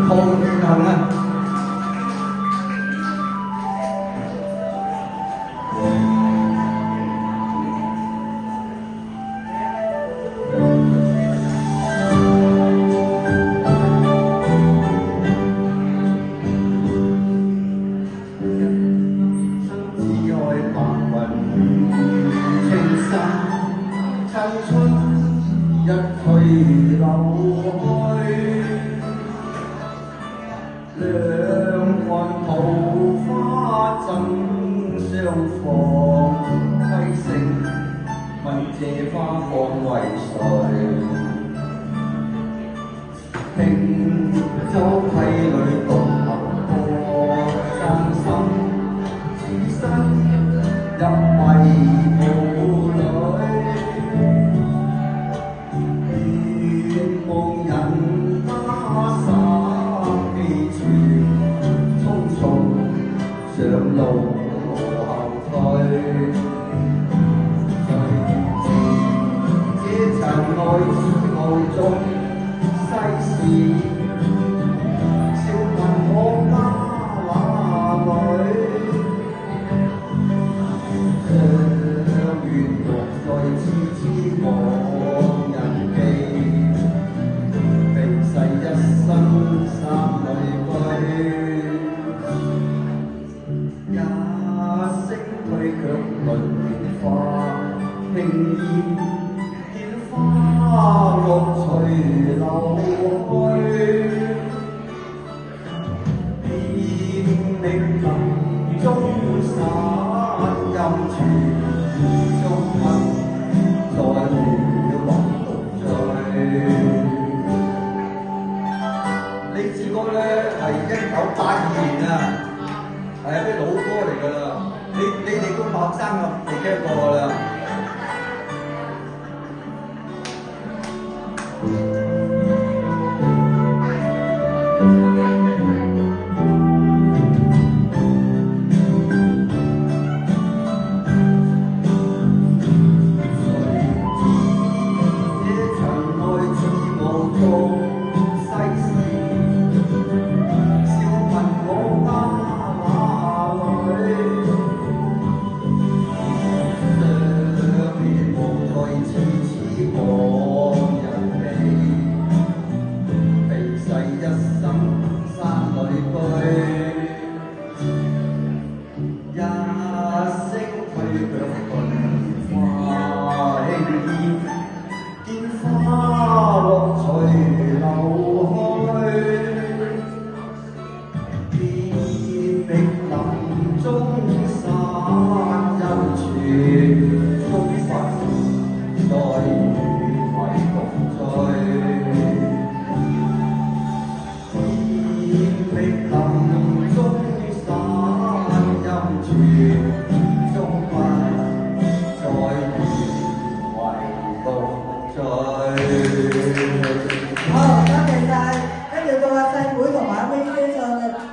抱佢後啦。青春一去流去，兩岸桃花爭相逢，溪聲問這花放為誰？輕舟溪裏獨行過，傷心置身入迷途裏。上路無後退，在這塵埃之霧中世事，笑問我家哪裏？相願獨在痴痴望人記，避世一生三里歸。一聲退卻論蓮花，輕煙見花落隨流去，遍歷林中散陰處，終恨在雨雲獨醉。呢支歌咧係1982年啊！係啊，啲老歌嚟㗎啦，你哋都學生啊，未聽過㗎啦。Make